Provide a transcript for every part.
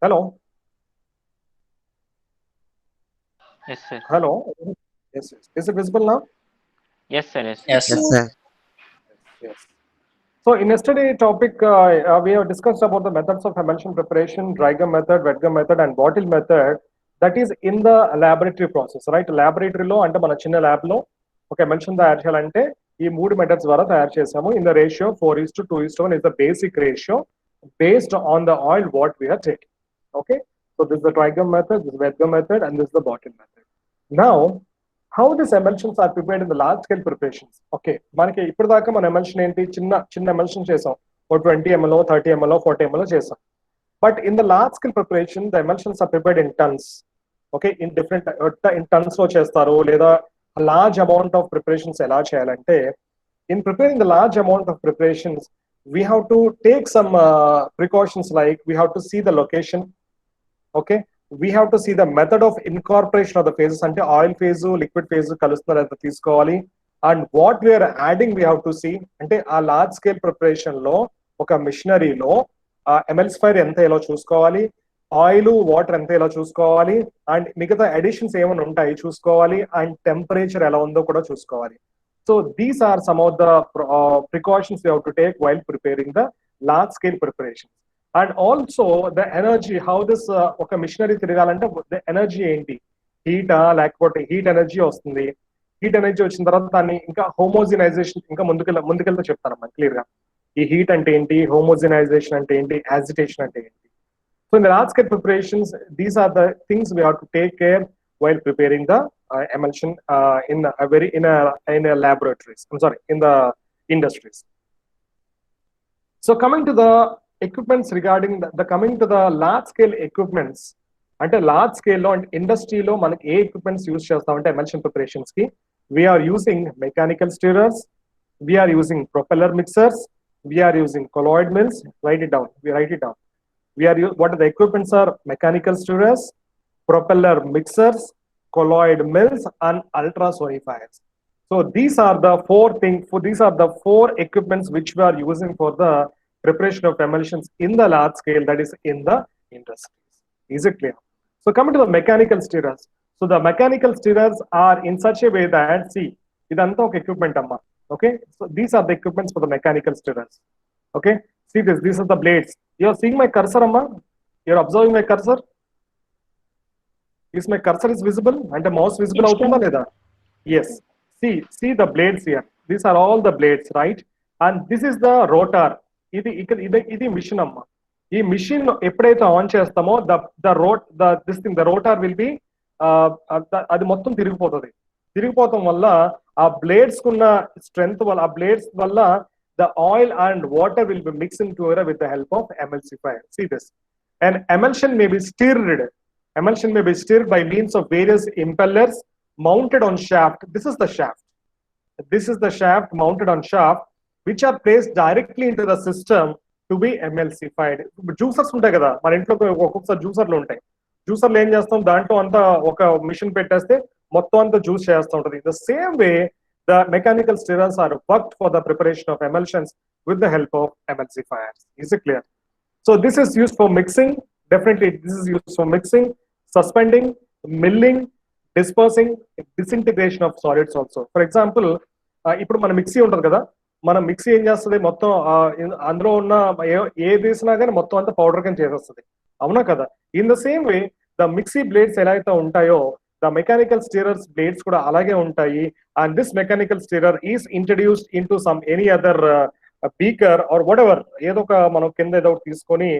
Hello. Yes, sir. Hello. Yes, yes. Is it visible now? Yes, sir. Yes, sir. Yes, Yes, sir. sir. Yes. So in yesterday's topic, we have discussed about the methods of emulsion preparation, dry gum method, wet gum method, and bottle method. That is in the laboratory process, right? Laboratory లో అంటే మన చిన్న lab లో ఒక emulsion తయారు చేయాలంటే ఈ మూడు మెథడ్స్ ద్వారా తయారు చేసాము. In the ratio 4:2:1 is the basic ratio based on the oil what we are taking. Okay, so this is the dry gum method, this is wet gum method, and this is the bottle method. Now, how these emulsions are prepared in the large scale preparations. Okay, మనకి ఇప్పుడు దాకా మన emulsion ఏంటి, చిన్న చిన్న emulsion చేసాం, ఒక 20 ml 30 ml 40 ml చేసాం. But in the large scale preparation, the emulsions are prepared in tons. Okay, in different in tons లో చేస్తారు, లేదా large amount of preparations ఎలా చేయాలంటే, in preparing the large amount of preparations, we have to take some precautions, like we have to see the location. Okay, we have to see the method of incorporation of the phases, అంటే oil phase liquid phase కలుస్తున్నారు ఎంత తీసుకోవాలి, and what we're adding we have to see. అంటే ఆ large scale preparation లో ఒక మిషనరీలో ఎమ్ఎల్సిఫైర్ ఎంత ఎలా చూసుకోవాలి, ఆయిల్ వాటర్ ఎంత ఎలా చూసుకోవాలి, అండ్ మిగతా అడిషన్స్ ఏమైనా ఉంటాయి చూసుకోవాలి, అండ్ టెంపరేచర్ ఎలా ఉందో కూడా చూసుకోవాలి. So these are some of the precautions you have to take while preparing the large scale preparation. And also the energy, how this ఒక మిషనరీ తిరగాలంటే ద ఎనర్జీ ఏంటి, హీటా లేకపోతే హీట్ ఎనర్జీ వస్తుంది. హీట్ ఎనర్జీ వచ్చిన తర్వాత దాన్ని ఇంకా హోమోజినైజేషన్ ఇంకా ముందుకెళ్తూ చెప్తానమ్మా క్లియర్ గా. ఈ హీట్ అంటే ఏంటి, హోమోజినైజేషన్ అంటే ఏంటి, యాజిటేషన్ అంటే ఏంటి. So in the large scale preparations, these are the things we have to take care while preparing the emulsion in a laboratories. I'm sorry, in the industries. So coming to the equipments, regarding the coming to the large scale equipments, అంటే large స్కేల్లో అంటే ఇండస్ట్రీలో మనకి ఏ equipments use చేస్తామంటే emulsion preparations కి, we're using mechanical stirrers, we're using propeller mixers, we're using colloid mills. Write it down. What are the equipments are mechanical stirrers, propeller mixers, colloid mills, and ultrasonifiers. So these are the four equipments which we are using for the preparation of emulsions in the large scale, that is in the industries. Is it clear? So coming to the mechanical stirrers. So the mechanical stirrers are in such a way that, see, idantha oka equipment amma. Okay, so these are the equipments for the mechanical stirrers. Okay, see this, these are the blades. You are seeing my cursor amma, you are observing my cursor. Is my cursor is visible and the mouse visible avutunda leda? Yes, see the blades here, these are all the blades, right? And this is the rotor. ఇది machine అమ్మ. ఈ machine ఎప్పుడైతే on చేస్తామో the rotor will be అది మొత్తం తిరిగిపోతాం వల్ల ఆ blades కున్న స్ట్రెంగ్త్ వల్ల, ఆ బ్లేడ్స్ వల్ల the oil and water will be mixing together with the help of emulsifier. See this, an emulsion may be stirred. Emulsion may be stirred by means of various impellers mounted on shaft. This is the shaft. This is the shaft mounted on shaft, which are placed directly into the system to be emulsified. Juicers ఉంటాయి కదా మన ఇంట్లో, ఒక్కొక్కసారి జ్యూసర్లు ఉంటాయి. జ్యూసర్లు ఏం చేస్తాం, దాంట్లో అంతా ఒక మిషన్ పెట్టేస్తే మొత్తం అంతా జ్యూస్ చేస్తూ ఉంటుంది. The same way the mechanical stirrers are worked for the preparation of emulsions with the help of emulsifiers. Is it clear? So this is used for mixing. Definitely this is used for mixing, suspending, milling, dispersing, disintegration of solids also. For example, ఇప్పుడు మన mixie ఉంటుంది కదా, మన mixie ఏం చేస్తుంది, మొత్తం అందులో ఉన్న ఏది వేసినా కానీ మొత్తం అంతా పౌడర్ కింద చేసేస్తుంది, అవునా కదా? In the same way the mixie blades ఎలా అయితే ఉంటాయో, ద మెకానికల్ స్టీరర్స్ బ్లేడ్స్ కూడా అలాగే ఉంటాయి. And this mechanical stirrer is introduced into some any other beaker or whatever, ఏదో ఒక మనం కింద ఏదో తీసుకొని,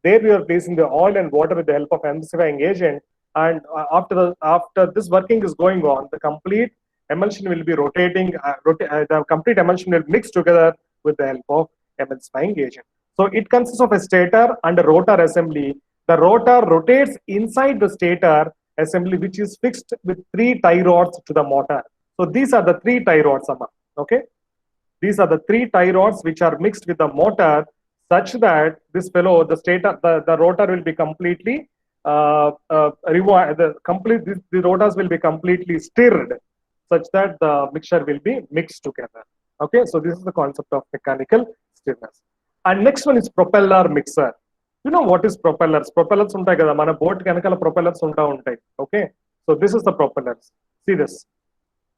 there we are placing the oil and water with the help of emulsifying agent. And after this working is going on, the complete emulsion will be rotating. The complete emulsion will mix together with the help of emulsifying agent. So it consists of a stator and a rotor assembly. The rotor rotates inside the stator assembly, which is fixed with 3 tie rods to the motor. So these are the 3 tie rods, okay? These are the 3 tie rods which are mixed with the motor, such that this fellow, the stator, the rotor will be completely the rotors will be completely stirred, such that the mixture will be mixed together. Okay, so this is the concept of mechanical stirrers. And next one is propeller mixer. You know what is propellers? Propellers ఉంటాయి కదా, మన boat వెనకాల propellers ఉంటాయి. Okay, so this is the propellers. See this.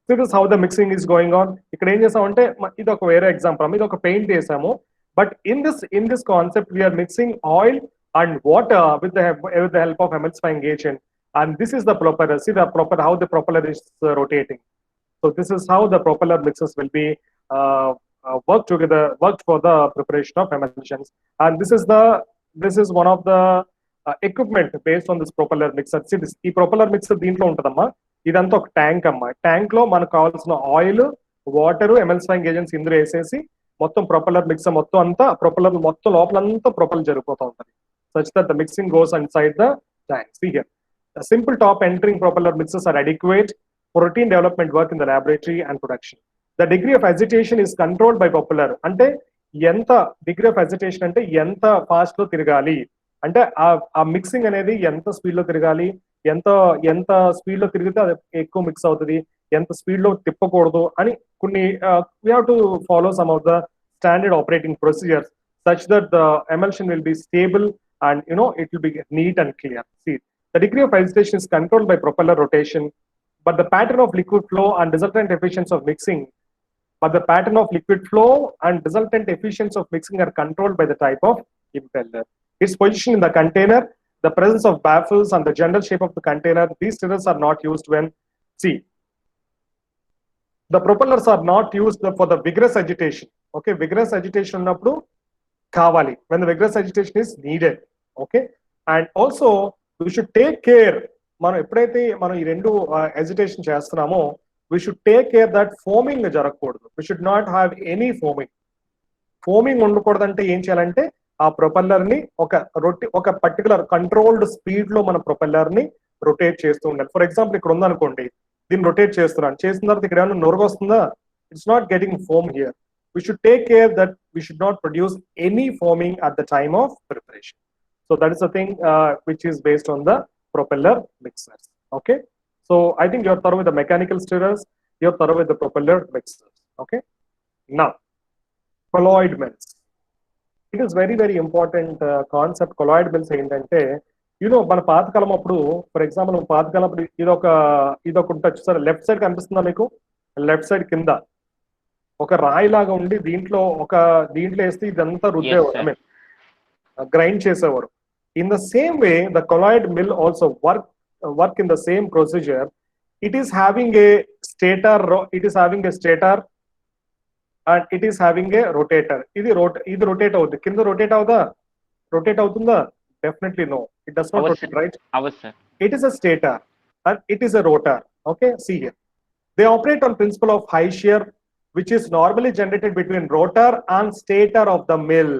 See this how the mixing is going on. ఇక్కడ ఏం చేసామంటే ఇది ఒక వేరే ఎగ్జాంపుల్, ఇది ఒక పెయింట్ వేసాము. But in this concept we are mixing oil and water with the help of emulsifying agent, and this is the propeller. See the propeller, how the propeller is rotating. So this is how the propeller mixes will be worked for the preparation of emulsions. And this is one of the equipment based on this propeller mixer. See this, ఈ propeller mixer దీంట్లో ఉంటదమ్మా, ఇదంతా ఒక tank అమ్మా. Tank లో మనకు కావాల్సిన oil, water, ఎమల్సిఫైయింగ్ agents ఇందులో వేసేసి మొత్తం ప్రొపెల్లర్ మిక్సర్ మొత్తం అంతా ప్రొపెల్లర్ మొత్తం లోపలంతా ప్రొపెల్ జరిగిపోతూ ఉంటుంది. Such that the mixing goes inside the tank. See here, the simple top entering propeller mixers are adequate for routine development work in the laboratory and production. The degree of agitation is controlled by propeller. అంటే ఎంత degree of agitation అంటే ఎంత fast లో తిరగాలి, అంటే ఆ mixing అనేది ఎంత స్పీడ్ లో తిరగాలి, ఎంత స్పీడ్ లో తిరిగితే అది ఎక్కువ మిక్స్ అవుతుంది, ఎంత స్పీడ్ లో తిప్పకూడదు అని కొన్ని we have to follow some of the standard operating procedures such that the emulsion will be stable and it will be neat and clear. See, the degree of agitation is controlled by propeller rotation, but the pattern of liquid flow and resultant efficiency of mixing are controlled by the type of impeller, its position in the container, the presence of baffles, and the general shape of the container. These stirrers are not used when, see, the propellers are not used for the vigorous agitation. Okay, vigorous agitation ఉన్నప్పుడు కావాలి, when the vigorous agitation is needed. Okay, and also we should take care, మనం ఎప్పుడైతే మనం ఈ రెండు agitation చేస్తున్నామో we should take care that foaming జరగకూడదు. We should not have any foaming ఉండకూడదంటే ఏం చేయాలంటే ఆ ప్రొపెల్లర్ ని ఒక పర్టికులర్ కంట్రోల్డ్ స్పీడ్ లో మన ప్రొపెల్లర్ ని రొటేట్ చేస్తూ ఉండాలి. ఫర్ ఎగ్జాంపుల్ ఇక్కడ ఉందనుకోండి, దీన్ని రొటేట్ చేస్తున్నాను, చేసిన తర్వాత ఇక్కడ ఏమైనా నొరగ వస్తుందా? It's not getting foam here. We should take care that we should not produce any foaming at the time of preparation. So that is the thing which is based on the propeller mixers. Okay, so I think you're thorough with the mechanical stirrers, you're thorough with the propeller mixers. Okay, now colloid mills. It is very very important concept. Colloid mills ఏంటంటే మన పాతకాలం అప్పుడు, for example పాతకాలం అప్పుడు ఇదొక ఉంటుంది sir, left side కనిపిస్తుందా మీకు? లెఫ్ట్ సైడ్ కింద ఒక రాయి లాగా ఉండి దీంట్లో వేస్తే ఇదంతా రుద్దేవారు, ఐ మీన్ గ్రైండ్ చేసేవారు. In the same way the colloid mill also work in the same procedure. It is having a stator and it is having a rotator. ఇది రొటేట్ అవుతుంది, కింద రొటేట్ అవుతుందా? Definitely no, it does not rotate, right? Sir. It is a stator and it is a rotor. Okay, see here, they operate on principle of high shear, which is normally generated between rotor and stator of the mill.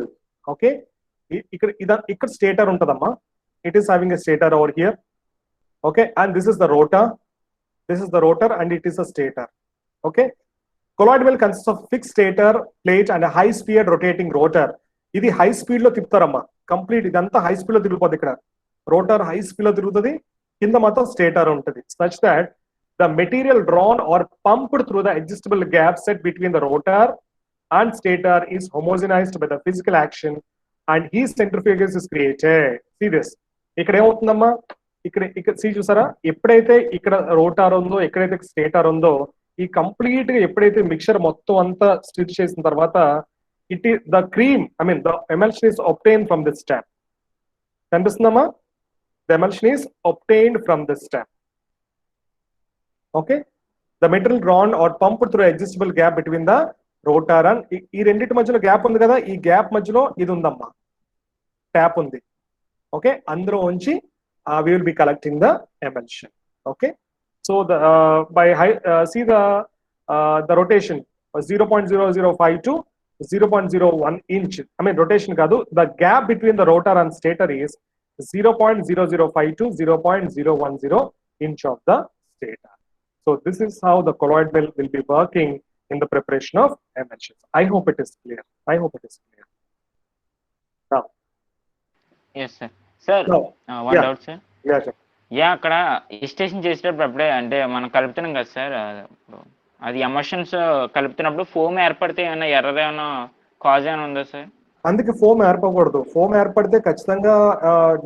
Okay, ఇక్కడ stator untadamma, it is having a stator over here. Okay, and this is the rotor and it is a stator. Okay, colloid mill consists of fixed stator plate and a high speed rotating rotor. ఇది high speed లో తిప్పుతారమ్మా, complete ఇదంతా high speed లో తిరిగిపోతుంది. ఇక్కడ rotor high speed లో తిరుగుతుంది, కింద మాత్రం స్టేటర్ ఉంటుంది. such that the material drawn or pumped through the adjustable gap set between the rotor and stator is homogenized by the physical action and heat centrifuges is created. See this, ఇక్కడ ఏమవుతుందమ్మా, ఇక్కడ see చూసారా, ఎప్పుడైతే ఇక్కడ rotor ఉందో, ఎక్కడైతే stator ఉందో, ఈ complete గా ఎప్పుడైతే మిక్చర్ మొత్తం అంతా స్టిచ్ చేసిన తర్వాత it is the cream, I mean the emulsion is obtained from this step. కనిపిస్తుందమ్మా, the emulsion is obtained from this step. Okay, the material drawn or pumped through adjustable gap between the rotor and ఈ రెండింటి మధ్యలో gap ఉంది కదా, ఈ gap మధ్యలో ఇది ఉందమ్మా, tap ఉంది. ఓకే, అందులో ఉంచి we will be collecting the emulsion. Okay, so the by see the rotation 0.0052 to 0.01 inch. I mean rotation kaadu, the gap between the rotor and stator is 0.0052 to 0.010 inch of the stator. So this is how the colloid mill will be working in the preparation of emulsions. I hope it is clear. Now, yes sir. Sir, one doubt sir. Yeah, అక్కడ station చేసేటప్పుడు అప్పుడే అంటే మనం కలుపుతున్నాం కదా sir, అది emotions కలుపుతున్నప్పుడు foam ఏర్పడితే ఏమైనా error ఏమైనా కాజ్ ఏమైనా ఉందా సార్? అందుకే ఫోమ్ ఏర్పడకూడదు. ఫోమ్ ఏర్పడితే ఖచ్చితంగా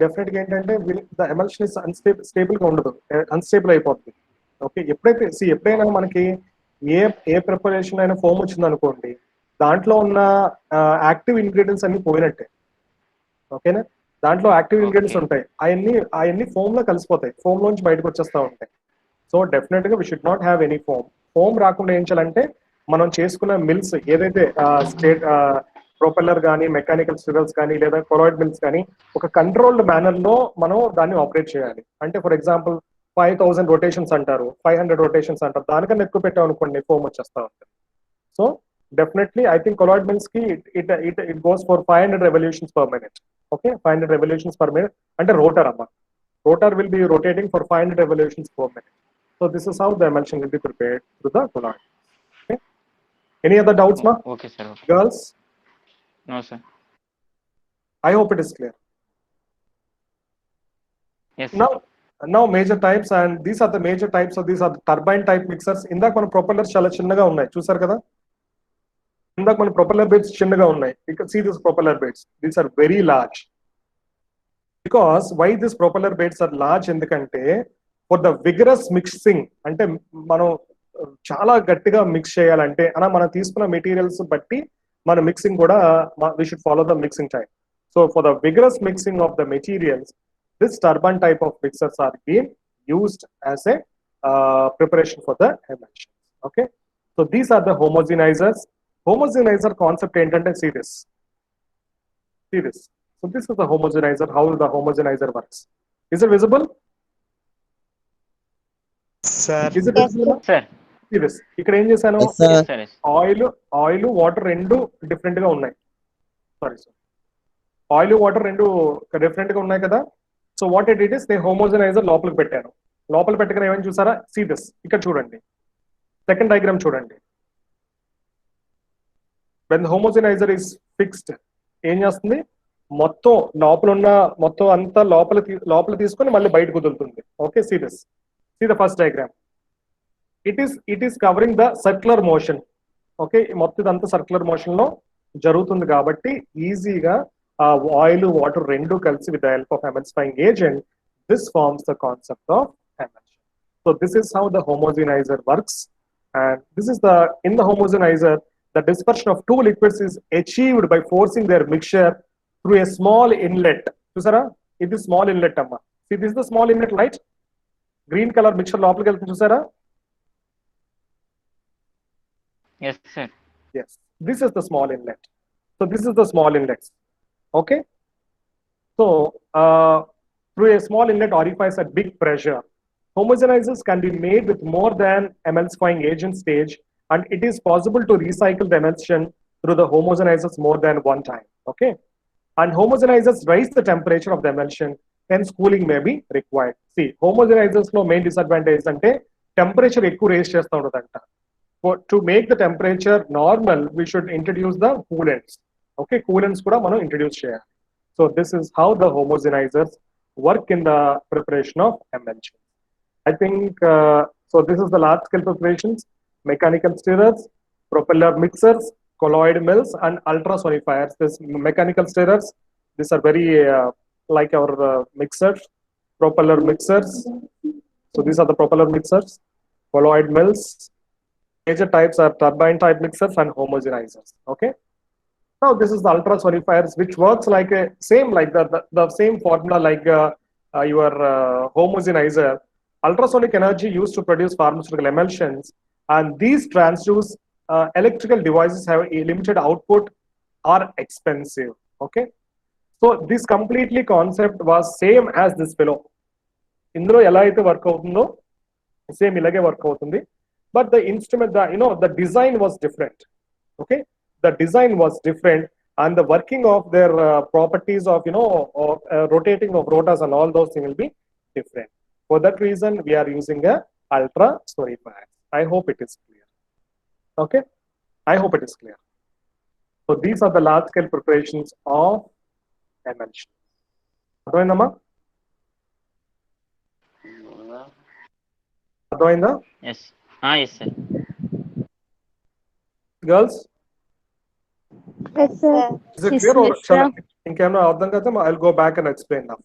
డెఫినెట్ గా ఏంటంటే ద ఎమల్షన్ ఇస్ స్టేబుల్ గా ఉండదు, అన్స్టేబుల్ అయిపోతుంది. ఓకే, ఎప్పుడైనా మనకి ఏ ఏ ప్రిపరేషన్ అయినా ఫోమ్ వచ్చింది అనుకోండి, దాంట్లో ఉన్న యాక్టివ్ ఇంగ్రీడియంట్స్ అన్ని పోయినట్టే. ఓకేనా, దాంట్లో యాక్టివ్ ఇంగ్రీడియంట్స్ ఉంటాయి, అవన్నీ ఫోమ్ లో కలిసిపోతాయి, ఫోమ్ లోంచి బయటకు వచ్చేస్తా ఉంటాయి. సో డెఫినెట్ గా we should not have any foam రాకుండా ఏం చేయాలంటే మనం చేసుకున్న మిల్స్ ఏదైతే స్టేట్ ప్రొపెల్లర్ కానీ మెకానికల్ స్టిరల్స్ కానీ లేదా కొలాయిడ్ మిల్స్ కానీ ఒక కంట్రోల్డ్ మేనర్ లో మనం దాన్ని ఆపరేట్ చేయాలి. అంటే ఫర్ ఎగ్జాంపుల్ 5000 రొటేషన్స్ అంటారు, 500 రొటేషన్స్ అంటారు, దానికన్నా ఎక్కువ పెట్టాం అనుకోండి ఫోమ్ వచ్చేస్తా ఉంటుంది. So definitely I think colloid mills ki it goes for 500 revolutions per minute. Okay, 500 revolutions per minute and a rotor amma, rotor will be rotating for 500 revolutions per minute. So this is how the emulsion will be prepared through the colloid. Okay, any other doubts ma? Okay sir. Okay. Girls, No sir. I hope it is clear. Yes sir. Now major types, and these are the major types of these are the turbine type mixers. ఇందాక మన propellers చాలా చిన్నగా ఉన్నాయి చూసారు కదా, ఇందాక మన propeller blades చిన్నగా ఉన్నాయి. You can see this propeller blades, these are very large. Because why this propeller blades are large ఎందుకంటే ఫర్ ద విగరస్ మిక్సింగ్, అంటే మనం చాలా గట్టిగా మిక్స్ చేయాలంటే అలా మనం తీసుకున్న మెటీరియల్స్ బట్టి మన మిక్సింగ్ కూడా we should follow the mixing time. So for the vigorous mixing of the materials this turbine type of mixers are being used as a preparation for the emulsion. Okay, so these are the homogenizers. Homogenizer concept ఏంటంటే see this. So this is the homogenizer, how the homogenizer works. Is it visible? Sir. Is it visible? Sir. See this. ఇక్కడ ఏం చేశాను, oil water రెండు different గా ఉన్నాయి. Sorry sir, oil water రెండు different గా ఉన్నాయి కదా. సో వాట్ ఇట్ ఇస్, నేను హోమోజనైజర్ లోపలికి పెట్టాను. లోపల పెట్టగానే ఏమైనా చూసారా, సీ దిస్, ఇక్కడ చూడండి, సెకండ్ డయాగ్రామ్ చూడండి. వెన్ ద హోమోజనైజర్ ఇస్ ఫిక్స్డ్ ఏం చేస్తుంది, మొత్తం లోపల ఉన్న మొత్తం అంతా లోపల తీసుకొని మళ్ళీ బయటకు వదులుతుంది. Okay, see this, see the first diagram. It is covering the circular motion. Okay, మొత్తం ఇదంతా సర్క్యులర్ మోషన్ లో జరుగుతుంది కాబట్టి ఈజీగా ఆయిల్ వాటర్ రెండు కలిసి with the help of emulsifying agent, this forms the concept of emulsion. So this is how the homogenizer works, and this is in the homogenizer the dispersion of two liquids is achieved by forcing their mixture through a small inlet. Chusara, it is small inlet amma. See, this is the small inlet, right? Green color mixture lopaliki veltundi chusara. Yes sir. Yes, this is the small inlet. So this is the small inlet. Okay, so through a small inlet orifice at big pressure, homogenizers can be made with more than emulsifying agent stage, and it is possible to recycle the emulsion through the homogenizers more than one time. Okay, and homogenizers raise the temperature of the emulsion, hence cooling may be required. See, homogenizers lo main disadvantage ante temperature ekku raise chestha undadanta. To make the temperature normal, we should introduce the coolants. Okay, coolants kuda మనం introduce చేయాలి. So this is how the homogenizers work in the preparation of emulsion. I think so this is the large scale preparations: mechanical stirrers, propeller mixers, colloid mills, and ultrasonifiers. This mechanical stirrers, these are very like our mixers, propeller mixers. So these are the propeller mixers, colloid mills. Major types are turbine type mixers and homogenizers. Okay, now this is the ultrasonifiers, which works like a same like the same formula like your homogenizer. Ultrasonic energy used to produce pharmaceutical emulsions, and these transduce electrical devices have a limited output, are expensive. Okay, so this completely concept was same as this below. ఇందులో ఎలా అయితే work అవుతుందో same ఇలాగే work అవుతుంది. But the instrument, the design was different. Okay, the design was different, and the working of their properties of rotating of rotors and all those things will be different. For that reason, we are using a ultrasonifier. I hope it is clear. Okay, I hope it is clear. So these are the large scale preparations of emulsion. అర్థమైందమ్మా? అర్థమైందా? Yes. Yes sir. Girls? Yes, sir. Is it clear or Yes, shall sir. I ఇంకేమైనా అర్థం కదా? I'll go back and explain now.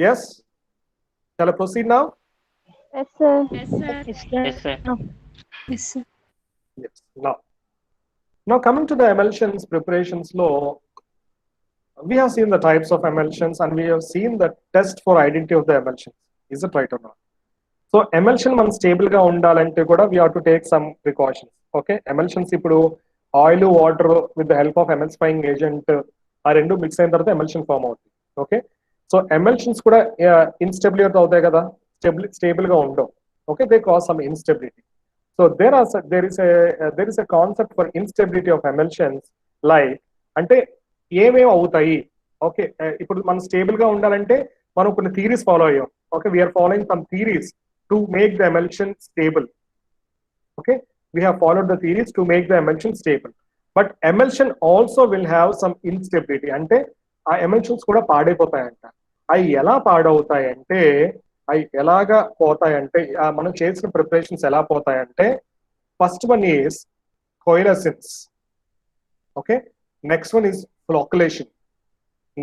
Yes? Shall I proceed now? Yes, sir. Yes, sir. Yes, sir. Yes, sir. Yes. Now coming to the emulsions preparations law, we have seen the types of emulsions and we have seen the test for identity of the emulsions. Is it right or not? So emulsion మనం stable గా ఉండాలంటే కూడా we have to take some precautions. Okay, emulsions ఇప్పుడు oil water with the help of emulsifying agent ఆ రెండు mix అయిన తర్వాత emulsion form అవుతుంది. ఓకే, సో ఎమల్షన్స్ కూడా ఇన్స్టెబిలిటీ అవుతాయి కదా, స్టేబుల్ గా ఉండవు. Okay, they cause some instability. So there is a concept for instability of emulsions, like అంటే ఏమేమి అవుతాయి. ఓకే, ఇప్పుడు మనం స్టేబుల్ గా ఉండాలంటే మనం కొన్ని థీరీస్ ఫాలో అయ్యాం. Okay, we're following some theories to make the emulsion stable. Okay, we have followed the theories to make the emulsion stable, but emulsion also will have some instability. అంటే ఆ emulsions కూడా పాడైపోతాయంట. అవి ఎలా పాడవుతాయంటే, అవి ఎలాగా పోతాయంటే మనం చేసిన ప్రిపరేషన్స్ ఎలా పోతాయంటే, first one is coalescence. Okay, next one is flocculation,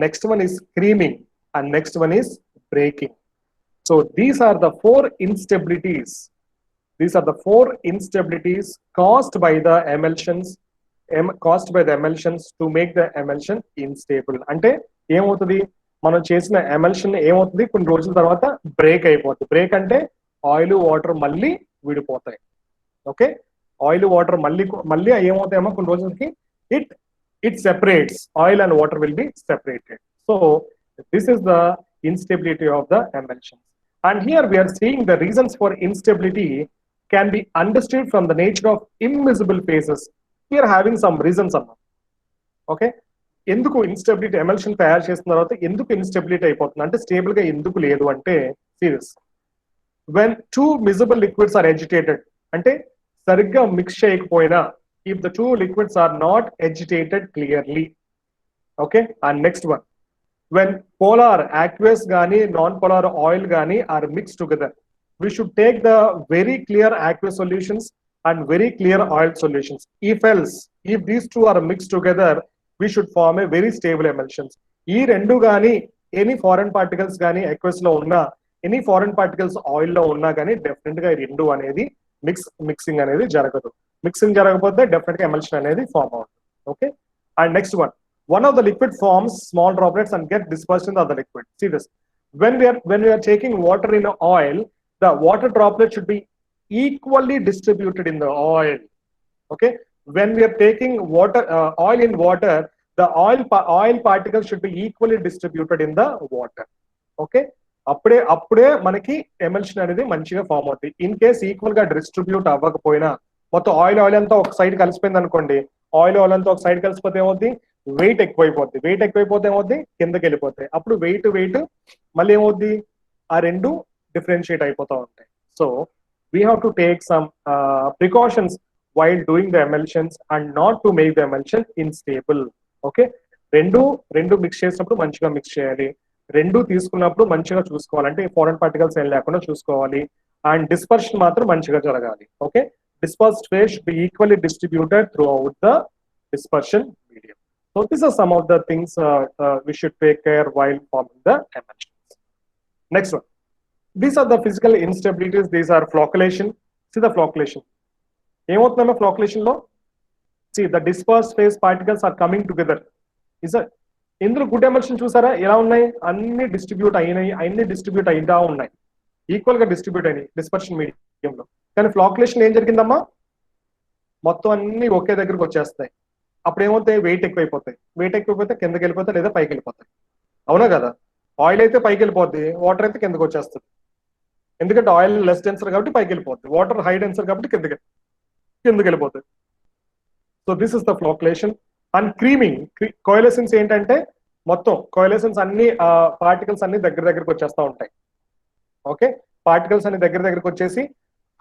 next one is creaming, and next one is breaking. So these are the four instabilities. These are the four instabilities caused by the emulsions, to make the emulsion unstable. అంటే ఏమవుతుంది, మనం చేసిన emulsion ఏమవుతుంది, కొన్ని రోజుల తర్వాత break అయిపోతుంది. Break అంటే ఆయిల్ వాటర్ మళ్ళీ విడిపోతాయి. ఓకే, ఆయిల్ వాటర్ మళ్ళీ ఏమవుతాయేమో కొన్ని రోజులకి it separates, oil and water will be separated. So this is the instability of the emulsion. And here we are seeing the reasons for instability can be understood from the nature of immiscible phases. We are having some reasons. Okay, ఎందుకు instability emulsion తయారు చేసిన తర్వాత ఎందుకు instability అయిపోతుంది అంటే, stable గా ఎందుకు లేదు అంటే, serious when two miscible liquids are agitated, అంటే సరిగ్గా మిక్స్ చేయకపోయినా, if the two liquids are not agitated clearly. Okay, and next one, when polar aqueous gani non-polar oil gani are mixed together, we should take the very clear aqueous solutions and very clear oil solutions. If these two are mixed together, we should form a very stable emulsions. ఈ రెండు గాని any foreign particles గాని aqueous లో ఉన్నా, any foreign particles oil లో ఉన్నా గానీ definite గా ఈ రెండు అనేది మిక్సింగ్ అనేది జరగదు. మిక్సింగ్ జరగకపోతే డెఫినెట్ గా ఎమల్షన్ అనేది ఫామ్ అవుతుంది. Okay, and next one of the liquid forms small droplets and get dispersed in the other liquid. See this, when we are taking water in oil, the water droplet should be equally distributed in the oil. Okay, when we are taking oil in water, the oil particles should be equally distributed in the water. Okay, అప్పుడే మనకి emulsion అనేది మంచిగా form అవుతుంది. In case equal గా distribute అవ్వకపోయినా, మొత్తం oil అంతా ఒక సైడ్ కలిసిపోయింది అనుకోండి, ఆయిల్ అంతా ఒక సైడ్ కలిసిపోతే ఏమవుతుంది, వెయిట్ ఎక్కువైపోతే ఏమవుతుంది, కిందకి వెళ్ళిపోతాయి. అప్పుడు వెయిట్ మళ్ళీ ఏమవుద్ది, ఆ రెండు డిఫరెన్షియేట్ అయిపోతూ ఉంటాయి. So we have to take some precautions while doing the emulsions and not to make the emulsion instable. Okay, రెండు మిక్స్ చేసినప్పుడు మంచిగా మిక్స్ చేయాలి, రెండు తీసుకున్నప్పుడు మంచిగా చూసుకోవాలి, అంటే ఫారెన్ పార్టికల్స్ ఏం లేకుండా చూసుకోవాలి, అండ్ డిస్పర్షన్ మాత్రం మంచిగా జరగాలి. Okay, dispersed phase should be equally distributed throughout the dispersion medium. So these are some of the things we should take care while forming the emulsions. Next one, these are the physical instabilities. These are flocculation. See the flocculation. ఏమవుతుందమ్మా ఫ్లాక్యులేషన్ లో, see the dispersed phase particles are coming together. Is it ఇందులో good emulsion చూసారా ఎలా ఉన్నాయి, అన్ని distribute అయినా ఉన్నాయి, equal గా distribute అయినాయి డిస్పర్షన్ మీడియంలో. కానీ ఫ్లాక్యులేషన్ ఏం జరిగిందమ్మా, మొత్తం అన్ని ఒకే దగ్గరకు వచ్చేస్తాయి. అప్పుడు ఏమవుతాయి, వెయిట్ ఎక్కువైపోతే కిందకి వెళ్ళిపోతాయి లేదా పైకి వెళ్ళిపోతాయి. అవునా కదా, ఆయిల్ అయితే పైకి వెళ్ళిపోద్ది, వాటర్ అయితే కిందకి వచ్చేస్తుంది. ఎందుకంటే ఆయిల్ లెస్ డెన్సర్ కాబట్టి పైకి వెళ్ళిపోద్ది, వాటర్ హై డెన్సర్ కాబట్టి కిందకి వెళ్ళిపోతుంది. So this is the flocculation. And creaming, coalescence ఏంటంటే మొత్తం కోయలెసెన్స్ అన్ని పార్టికల్స్ అన్ని దగ్గరకు వచ్చేస్తూ ఉంటాయి. ఓకే, పార్టికల్స్ అన్ని దగ్గరకు వచ్చేసి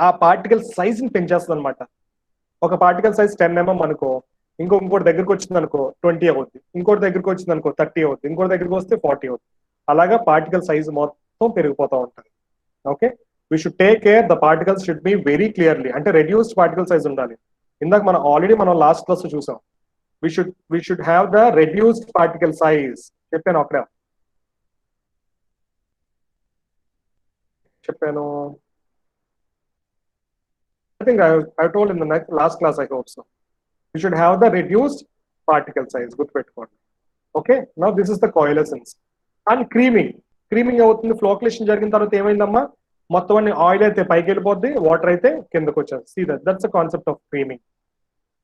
ఆ పార్టికల్ సైజ్ ని పెంచేస్తుంది అనమాట. ఒక పార్టికల్ సైజ్ 10 mm అనుకో, ఇంకోటి దగ్గరకు వచ్చింది అనుకో 20 అవుద్ది, ఇంకోటి దగ్గరకు వచ్చింది అనుకో 30 అవుద్ది, ఇంకోటి దగ్గరకు వస్తే 40 అవుద్ది. అలాగా పార్టికల్ సైజ్ మొత్తం పెరిగిపోతూ ఉంటుంది. Okay, we should take care the particles should be very clearly, అంటే రెడ్యూస్డ్ పార్టికల్ సైజ్ ఉండాలి. ఇందాక మనం ఆల్రెడీ మనం లాస్ట్ క్లాస్ చూసాం. we should have the reduced particle size. చెప్పాను అక్కడ చెప్పాను. I think I told in the last class, I hope so. We should have the reduced particle size. Good పెట్టుకోండి. Okay, now this is the coalescence and creaming. Creaming అవుతుంది, ఫ్లోక్లేషన్ జరిగిన తర్వాత ఏమైందమ్మా, మొత్తం అన్ని ఆయిల్ అయితే పైకి వెళ్ళిపోద్ది, వాటర్ అయితే కిందకు వచ్చేది. See that's the concept of creaming.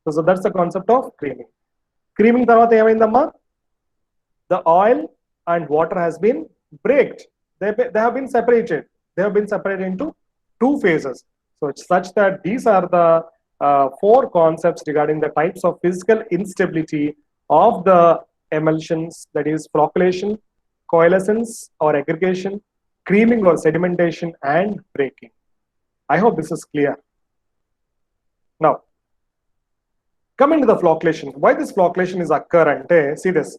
So that's the concept of creaming. Creaming తర్వాత ఏమైందమ్మా, the oil and water has been braked. They have been separated. They have been separated into two phases. So it's such that these are the four concepts regarding the types of physical instability of the emulsions, that is flocculation, coalescence or aggregation, creaming or sedimentation, and breaking. I hope this is clear. Now, coming to the flocculation. Why this flocculation is occur ante, see this.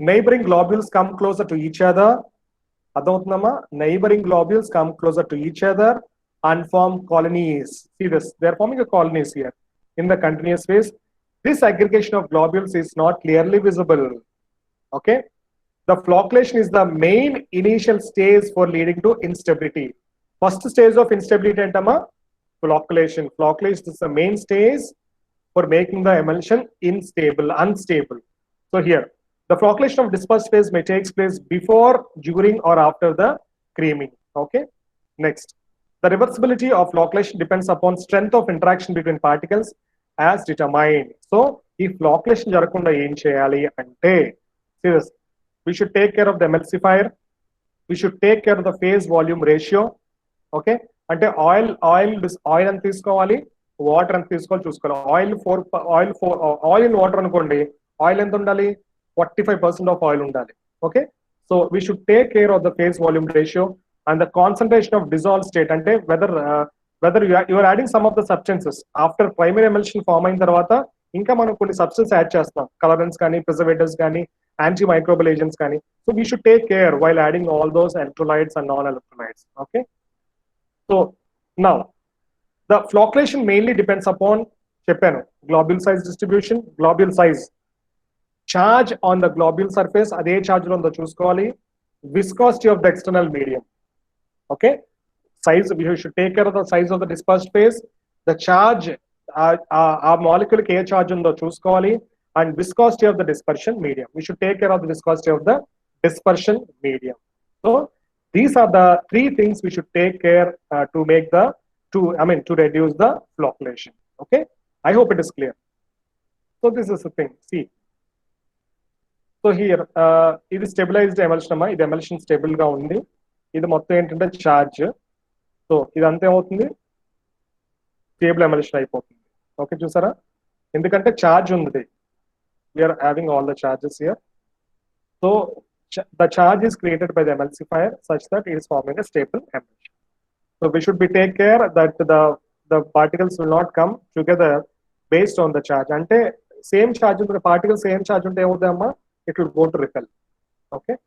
Neighboring globules come closer to each other. Adoutunama, neighboring globules come closer to each other and form colonies. See this, they are forming a colonies here in the continuous phase. This aggregation of globules is not clearly visible. Okay, the flocculation is the main initial stage for leading to instability. First stage of instability antama flocculation. Flocculation is the main stage for making the emulsion unstable. So here, the flocculation of dispersed phase may take place before, during, or after the creaming. Okay, next. The reversibility of flocculation depends upon strength of interaction between particles as determined. So, if flocculation jarakunda em cheyali ante, see this, we should take care of the emulsifier, we should take care of the phase volume ratio. Okay, ante oil and తీసుకోవాలి, water అని తీసుకోవాలి, చూసుకోవాలి. oil in water అనుకోండి, oil ఎంత ఉండాలి, 45% of oil ఉండాలి. Okay, so we should take care of the phase volume ratio and the concentration of dissolved state, ante whether you are adding some of the substances after primary emulsion form అయిన తర్వాత ఇంకా మనం కొన్ని substance add చేస్తాం, కలరెంట్స్ కానీ, preservatives కానీ, antimicrobial agents కానీ. So we should take care while adding all those electrolytes and non-electrolytes. Okay, so now the flocculation mainly depends upon చెప్పాను globule size distribution, globule size, charge on the globule surface, అదే charge ఉందో చూసుకోవాలి, viscosity of the external medium. Okay, size, we should take care of the size of the dispersed phase, the charge, ఆ molecule కి ఏ charge ఉందో చూసుకోవాలి, and viscosity of the dispersion medium. We should take care of the viscosity of the dispersion medium. So these are the three things we should take care to make the to reduce the flocculation. Okay, I hope it is clear. So this is the thing. See, so here ఇది stabilised emulsion అమ్మా, ఇది emulsion stable గా ఉంది, ఇది మొత్తం ఏంటంటే charge. So ఇదంతా ఏమవుతుంది, స్టేబుల్ ఎమల్షన్ అయిపోతుంది. ఓకే, చూసారా, ఎందుకంటే ఛార్జ్ ఉంది, we're having all the charges here. So the charge is created by the emulsifier such that it is forming a stable emulsion. So we should be take care that the particles will not come together based on the charge. Ante same charge unte particles same charge unte emavudamma, it will go to repel. Okay,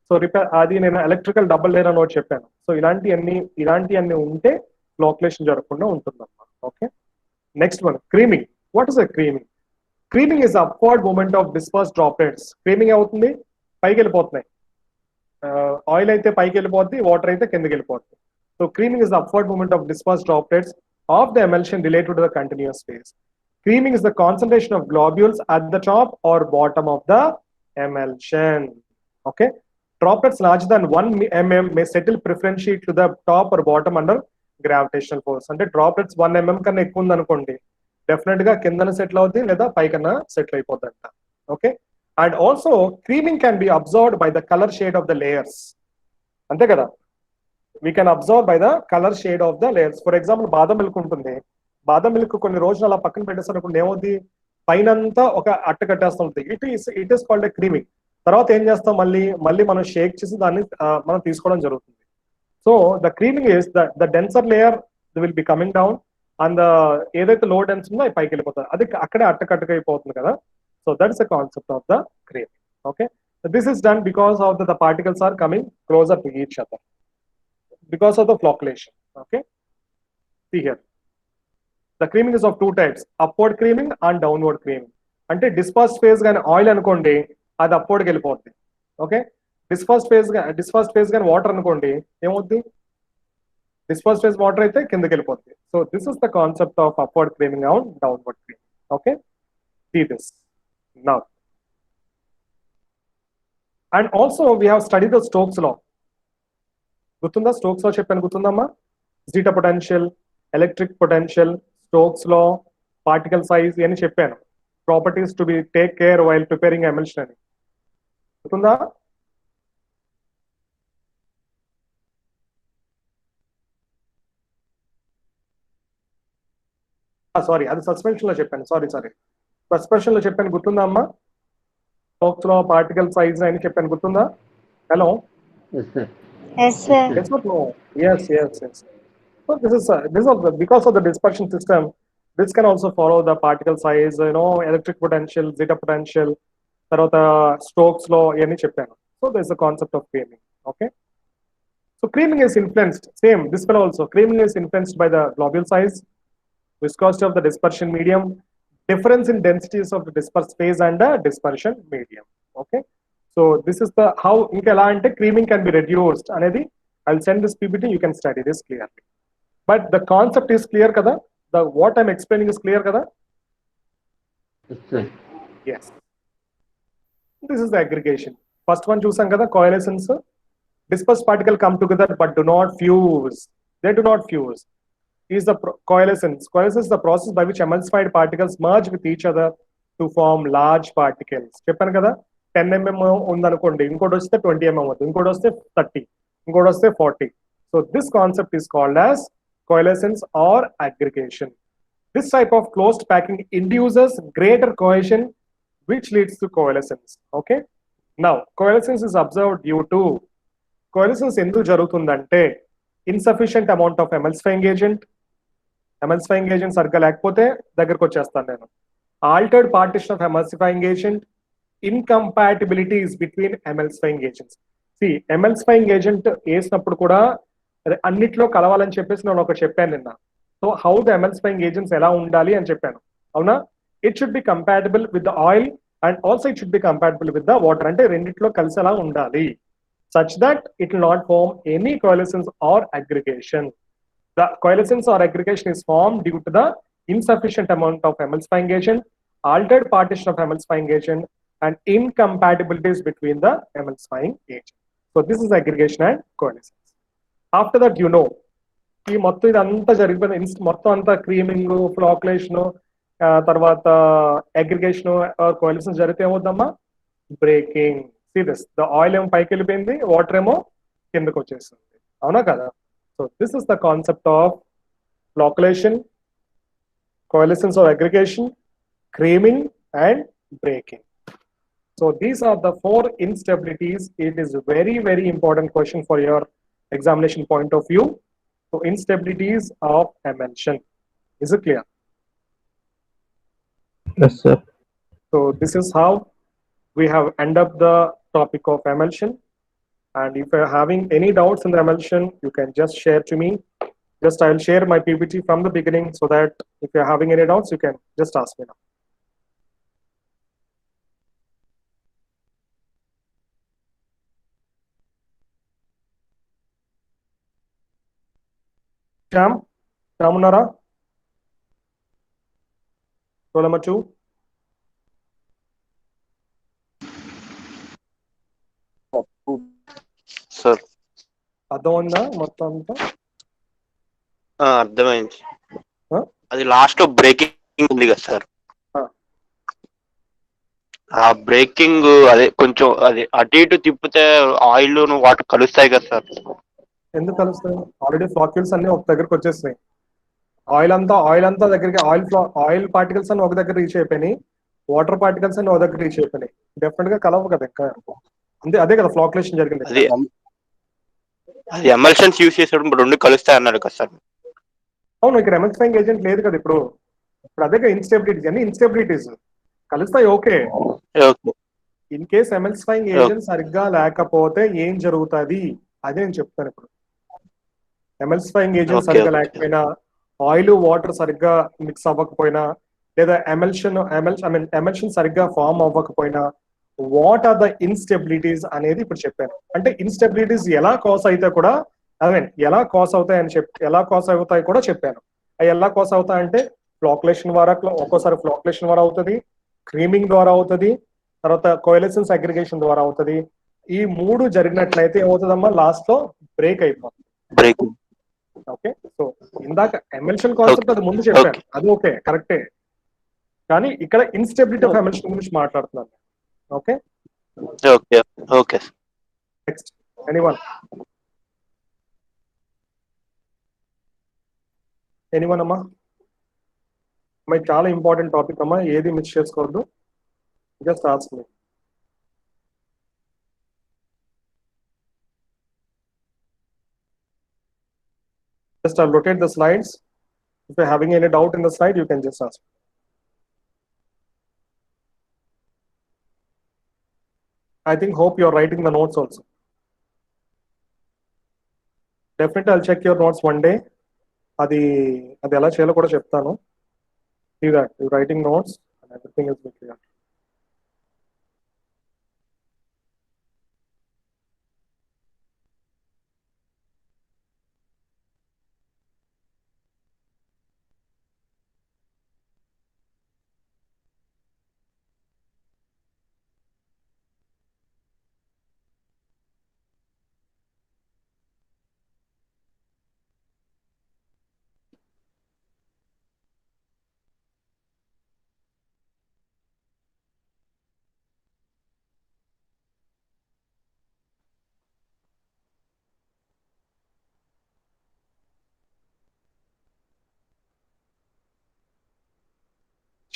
so repel adi nenu electrical double layer అని ఒకటి చెప్పాను. So ఇలాంటి అన్ని ఉంటే flocculation జరగకుండా ఉంటుందమ్మా. Okay, next one, creaming. What is a creaming? Creaming is upward movement of dispersed droplets. Creaming అవుతుంది, పైకి వెళ్ళిపోతున్నాయి, ఆయిల్ అయితే పైకి వెళ్ళిపోద్ది, వాటర్ అయితే కిందకి వెళ్ళిపోద్ది. So creaming is the upward movement of dispersed droplets of the emulsion related to the continuous phase. Creaming is the concentration of globules at the top or bottom of the emulsion. Okay, droplets larger than 1 mm may settle preferentially to the top or bottom under gravitational force. అంటే droplets 1 mm కన్నా ఎక్కువ ఉంది అనుకోండి, definite గా కిందన settle అవుద్ది లేదా పైకన్నా సెటిల్ అయిపోద్దంట. Okay, and also creaming can be absorbed by the color shade of the layers. అంతే కదా, we can absorb by the color shade of the layers. For example, బాదం మిల్క్ ఉంటుంది, బాదం మిల్క్ కొన్ని రోజులు అలా పక్కన పెట్టేస్తున్నప్పుడు ఏమవుతుంది, పైనంతా ఒక అట్ట కట్టేస్తుంది. It is called a creaming. తర్వాత ఏం చేస్తాం, మళ్ళీ మనం షేక్ చేసి దాన్ని మనం తీసుకోవడం జరుగుతుంది. So the creaming is the denser layer will be coming down and ఏదైతే లో డెన్స్ ఉందో అది పైకి వెళ్ళిపోతుంది, అది అక్కడే అట్టకట్టుగా అయిపోతుంది కదా. So that's the concept of the creaming. Okay, so this is done because of the particles are coming closer to each other because of the flocculation. Okay, see here, The creaming is of two types, upward creaming and downward creaming. అంటే disperse phase కానీ oil అనుకోండి అది అప్వర్డ్కి వెళ్ళిపోద్ది. Okay, disperse phase కానీ water అనుకోండి ఏమవుద్ది, disperse phase water అయితే కిందకి వెళ్ళిపోద్ది. So this is the concept of upward creaming and downward creaming. Okay, see this now. And also we have studied the Stokes law. గుర్తుందా స్టోక్స్ లా చెప్పాను, గుర్తుందమ్మా? Zeta potential, electric potential, Stokes law, particle size అని చెప్పాను. Properties to be take care while preparing emulsion అని గుర్తుందా? Sorry, అది suspension లో చెప్పాను. సారీ సస్పెన్షన్ లో చెప్పాను, గుర్తుందా అమ్మా? స్టోక్స్ లా, పార్టికల్ సైజ్ అని చెప్పాను, గుర్తుందా? Hello, Yes, sir. yes or no? Yes. So this is because of the dispersion system, this can also follow the particle size, electric potential, zeta potential, tarvata Stokes law yani cheppanu. So there is a concept of creaming. Okay, so creaming is influenced, same this will also, creaming is influenced by the globule size, viscosity of the dispersion medium, difference in densities of the dispersed phase and the dispersion medium. Okay, so this is the how inka ela ante creaming can be reduced anedi. I'll send this PPT, you can study this clearly. But the concept is clear kada, the what I'm explaining is clear kada? Yes. This is the aggregation. First one chusam kada, coalescence. Dispersed particle come together but do not fuse. They do not fuse. Is the coalescence. Coalescence is the process by which emulsified particles merge with each other to form large particles. Cheppanu kada, 10 mm undanukondi, inkoti vaste 20 mm avuddu, inkoti vaste 30, inkoti vaste 40. So this concept is called as coalescence or aggregation. This type of closed packing induces greater cohesion, which leads to coalescence. Okay, now coalescence is observed due to, coalescence enduku jarugutundante insufficient amount of emulsifying agent సరిగ్గా లేకపోతే దగ్గరకు వచ్చేస్తాను నేను, altered partition of emulsifying agent, incompatibilities between emulsifying agents. See, emulsifying agent వేసినప్పుడు కూడా అన్నిట్లో కలవాలని చెప్పేసి నేను ఒకటి చెప్పాను నిన్న. So how the emulsifying agents ఎలా ఉండాలి అని చెప్పాను, అవునా? It should be compatible with the oil and also it should be compatible with the water, అంటే రెండిట్లో కలిసేలా ఉండాలి, such that it will not form any coalescence or aggregation. The coalescence or aggregation is formed due to the insufficient amount of emulsifying agent, altered partition of emulsifying agent, and incompatibilities between the emulsifying agent. So this is aggregation and coalescence. After that, ఈ మొత్తం ఇదంతా జరిగిపోయింది, మొత్తం అంతా creaming, ఫ్లాకులేషన్, తర్వాత aggregation are కోఎలిసన్స్ జరిగితే ఏమవుతుందమ్మా? Breaking. See this, the oil ఏమో పైకి వెళ్ళిపోయింది, వాటర్ ఏమో కిందకు వచ్చేసింది, అవునా కదా? So this is the concept of flocculation, coalescence or aggregation, creaming and breaking. So these are the four instabilities. It is a very, very important question for your examination point of view. So instabilities of emulsion. Is it clear? Yes, sir. So this is how we have end up the topic of emulsion. And if you're having any doubts in the emulsion, you can just share to me. Just I will share my PPT from the beginning, so that if you're having any doubts, you can just ask me now. Shyam unnara? Roll number 2. Sir అర్థం ఉందా మొత్తం అంతా? అర్థమైంది. అది last లో breaking ఉంది కదా sir, ఆ బ్రేకింగ్ అదే కొంచెం అది అటు ఇటు తిప్పితే ఆయిల్ వాటర్ కలుస్తాయి కదా సార్? ఎందుకు కలుస్తాయి? ఆల్రెడీ ఫ్లాక్యూల్స్ అన్ని ఒక దగ్గరకు వచ్చేస్తాయి. ఆయిల్ అంతా దగ్గరికి, ఆయిల్ పార్టికల్స్ అన్ని ఒక దగ్గర రీచ్ అయిపోయినాయి, వాటర్ పార్టికల్స్ అన్ని ఒక దగ్గర రీచ్ అయిపోయినాయి. డెఫినెట్ గా కలవు కదా ఇంకా, అదే కదా ఫ్లాక్యులేషన్ జరిగింది. అది ఎమల్షన్స్ యూస్ చేసేటప్పుడు రెండు కలుస్తాయి అన్నారు కదా సార్? అవును, ఇక్కడ ఎమల్సిఫైయింగ్ ఏజెంట్ లేదు కదా ఇప్పుడు అదే కదా ఇన్స్టెబిలిటీస్, అన్ని ఇన్స్టెబిలిటీస్ కలుస్తాయి. ఓకే, ఇన్ కేస్ ఎమల్సిఫైయింగ్ ఏజెంట్ సరిగ్గా లేకపోతే ఏం జరుగుతుంది అదే నేను చెప్తాను ఇప్పుడు. ఎమల్సిఫైయింగ్ ఏజెంట్ సరిగ్గా లేకపోయినా, ఆయిల్ వాటర్ సరిగ్గా మిక్స్ అవ్వకపోయినా, లేదా ఎమల్షన్ సరిగ్గా ఫామ్ అవ్వకపోయినా, వాట్ ఆర్ ద ఇన్స్టెబిలిటీస్ అనేది ఇప్పుడు చెప్పాను. అంటే ఇన్స్టెబిలిటీస్ ఎలా కాస్ అయితే కూడా ఎలా కాస్ అవుతాయి కూడా చెప్పాను. అవి ఎలా కాస్ అవుతాయంటే ఫ్లాక్యులేషన్ ద్వారా, ఒక్కోసారి ఫ్లాక్యులేషన్ ద్వారా అవుతుంది, క్రీమింగ్ ద్వారా అవుతుంది, తర్వాత కోయలెసెన్స్ అగ్రిగేషన్ ద్వారా అవుతుంది. ఈ మూడు జరిగినట్లయితే ఏమవుతుందమ్మా, లాస్ట్ లో బ్రేక్ అయిపోతుంది. బ్రేకింగ్. ఓకే, సో ఇందాక ఎమల్షన్ కాన్సెప్ట్ అది ముందు చెప్పాను, అది ఓకే కరెక్టే, కానీ ఇక్కడ ఇన్స్టెబిలిటీ ఆఫ్ ఎమల్షన్ గురించి మాట్లాడుతున్నాను. Okay, okay okay. Next anyone అమ్మా? మరి చాలా ఇంపార్టెంట్ టాపిక్ అమ్మా, ఏది మిస్ చేసుకోవద్దు. Just ask me. Just I'll rotate the slides. If you're having any doubt in the slide, you can just ask. I think, hope you're writing the notes also. Definitely, I'll check your notes one day. అది ఎలా చేయాలో కూడా చెప్తాను. See that you're writing notes and everything is clear.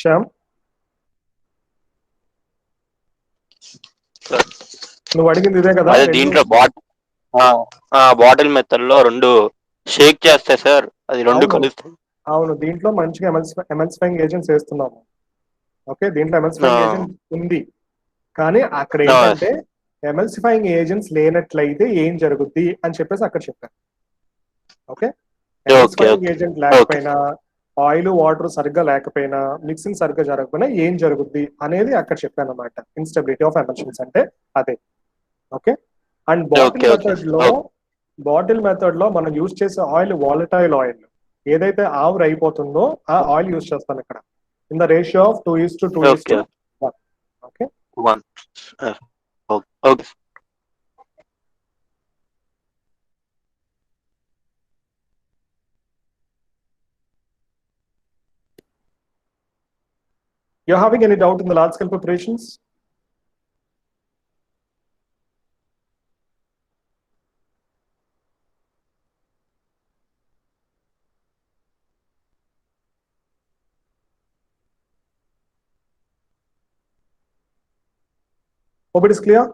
Shyam, నువ్వు అడిగింది ఇదే కదా? అదే దీంట్లో బాటిల్ మెథడ్ లో రెండు షేక్ చేస్తాయి సార్, అది రెండు కలుస్తాయి. అవును, దీంట్లో మంచిగా ఎమల్సిఫైయింగ్ ఏజెంట్స్ వేస్తున్నాము. ఓకే, దీంట్లో ఎమల్సిఫైయింగ్ ఏజెంట్ ఉంది, కానీ అక్కడ ఏంటంటే ఎమల్సిఫైయింగ్ ఏజెంట్స్ లేనట్లయితే ఏం జరుగుద్ది అని చెప్పేసి అక్కడ చెప్పాను. ఓకే, ఎమల్సిఫైయింగ్ ఏజెంట్ లేకపోయినా, ఆయిల్ వాటర్ సరిగ్గా లేకపోయినా, మిక్సింగ్ సరిగ్గా జరగకపోయినా ఏం జరుగుద్ది అనేది అక్కడ చెప్పాను అనమాట. ఇన్స్టెబిలిటీ ఆఫ్ ఎమల్షన్స్ అంటే అదే. ఓకే, అండ్ బాటిల్ మెథడ్ లో మనం యూజ్ చేసే ఆయిల్ వాలటైల్ ఆయిల్, ఏదైతే ఆవిరి అయిపోతుందో ఆ ఆయిల్ యూజ్ చేస్తాను ఇక్కడ in the ratio of 2:1. Okay, 1. Okay. You're having any doubt in the large scale preparations? Hope it is clear.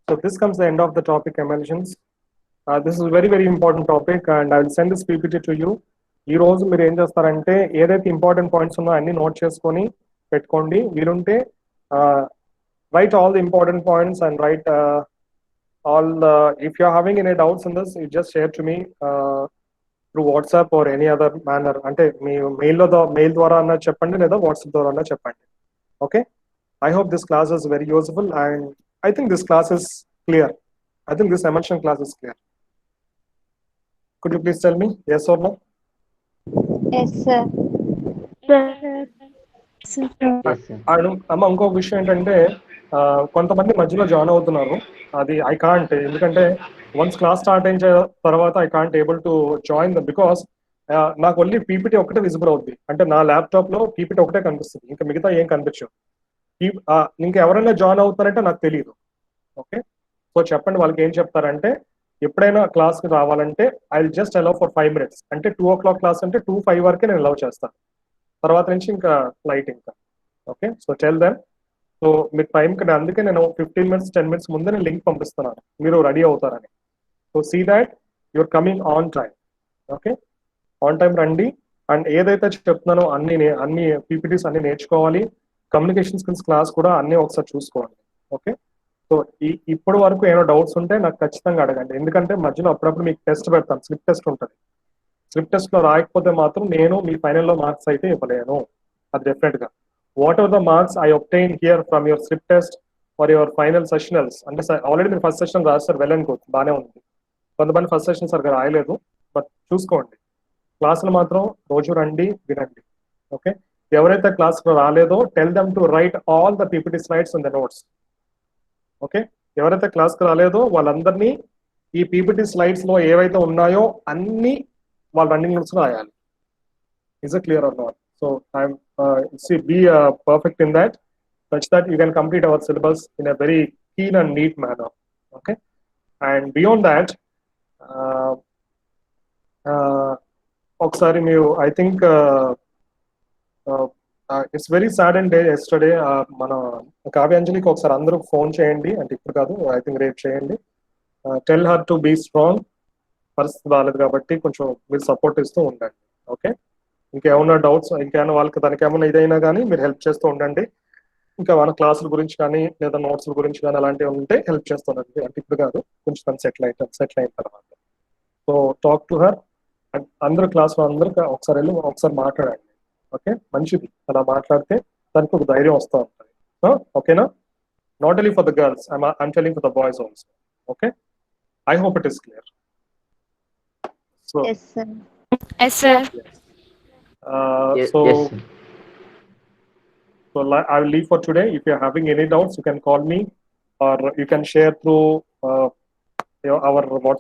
So this comes the end of the topic emulsions. This is a very, very important topic and I will send this PPT to you. ఈ రోజు మీరు ఏం చేస్తారంటే ఏదైతే important points ఉన్నాయో అన్ని note చేసుకొని పెట్టుకోండి. వీలుంటే write all the important points and write all if you're having any doubts in this, you just share to me through WhatsApp or any other manner. అంటే మీ మెయిల్ ద్వారా అన్నా చెప్పండి, లేదా వాట్సాప్ ద్వారా అన్నా చెప్పండి. Okay, I hope this class is very useful and I think this class is clear. I think this emulsion class is clear. Could you please tell me yes or no? Yes, sir. అమ్మ, ఇంకొక విషయం ఏంటంటే కొంతమంది మధ్యలో join అవుతున్నారు, అది I can't, ఎందుకంటే once class start అయిన తర్వాత I can't able to join them because నాకు ఓన్లీ పీపీటీ ఒకటే విజిబుల్ అవుతుంది. అంటే నా ల్యాప్టాప్ లో పీపీటీ ఒకటే కనిపిస్తుంది, ఇంకా మిగతా ఏం కనిపించవు. ఇంకా ఎవరైనా జాయిన్ అవుతారంటే నాకు తెలియదు. ఓకే, సో చెప్పండి వాళ్ళకి ఏం చెప్తారంటే ఎప్పుడైనా క్లాస్ కి రావాలంటే I will just allow for 5 minutes. అంటే 2 o'clock క్లాస్ అంటే 2:05 వరకే నేను అలౌ చేస్తాను, తర్వాత నుంచి ఇంకా లైట్ ఇంకా. Okay, so tell them so మీకు టైం కదా, అందుకే నేను 15 minutes 10 minutes ముందే నేను లింక్ పంపిస్తున్నాను, మీరు రెడీ అవుతారని. So see that your coming on time. Okay, on time రండి. అండ్ ఏదైతే చెప్తున్నానో అన్ని పీపీటీస్ అన్ని నేర్చుకోవాలి. కమ్యూనికేషన్ స్కిల్స్ క్లాస్ కూడా అన్ని ఒకసారి చూసుకోవాలి. ఓకే, సో ఇప్పటి వరకు ఏమైనా డౌట్స్ ఉంటే నాకు ఖచ్చితంగా అడగండి, ఎందుకంటే మధ్యలో అప్పుడప్పుడు మీకు టెస్ట్ పెడతాను, స్లిప్ టెస్ట్ ఉంటుంది. స్లిప్ టెస్ట్ లో రాయకపోతే మాత్రం నేను మీ ఫైనల్లో మార్క్స్ అయితే ఇవ్వలేను, అది డెఫినెట్ గా. Whatever the marks I obtain here from your slip test for your final sessionals, అంటే ఆల్రెడీ మీరు ఫస్ట్ సెషన్ రాస్తారు, వెల్ అండ్ గుడ్, బాగానే ఉంది. కొంతమంది ఫస్ట్ సెషన్ సరిగ్గా రాయలేదు, బట్ చూసుకోండి. క్లాసులు మాత్రం రోజు రండి, వినండి. ఓకే, ఎవరైతే క్లాస్లో రాలేదో tell them to right all the PPT slides in the notes. Okay, ఎవరైతే క్లాస్కి రాలేదో వాళ్ళందరినీ ఈ పీపీటీ స్లైడ్స్ లో ఏవైతే ఉన్నాయో అన్ని వాళ్ళ రన్నింగ్ నోట్స్ రాయాలి. Is it clear or not? So I'm be perfect in that, such that you can complete our syllabus in a very keen and neat manner. Okay, and beyond that, ఒకసారి మీరు I think it's very sad and day yesterday, మన కావ్యాంజలికి ఒకసారి అందరూ phone చేయండి, అంటే ఇప్పుడు కాదు, I think రేపు చేయండి. Tell her to be strong, పరిస్థితి బాగాలేదు కాబట్టి కొంచెం మీరు సపోర్ట్ ఇస్తూ ఉండండి. ఓకే, ఇంకేమన్నా డౌట్స్, ఇంకేమైనా వాళ్ళకి తనకి ఏమైనా ఇదైనా కానీ మీరు హెల్ప్ చేస్తూ ఉండండి. ఇంకా మన క్లాసుల గురించి కానీ లేదా నోట్స్ గురించి కానీ అలాంటివి ఉంటే హెల్ప్ చేస్తుండండి, అంటే ఇప్పుడు కాదు, కొంచెం తను సెటిల్ అయిన తర్వాత. So talk to her. అందరు క్లాస్లో అందరూ ఒకసారి వెళ్ళి ఒకసారి మాట్లాడండి. ఓకే, మంచిది, అలా మాట్లాడితే దానికి ఒక ధైర్యం వస్తూ ఉంటుంది. ఓకేనా? Not only for the girls, I'm telling for the boys also. Okay, I hope it is clear. So Yes, sir. Yes, sir. Yes, So yes, sir. I will leave for today. If you're having any doubts, you can call me or you can share through our WhatsApp.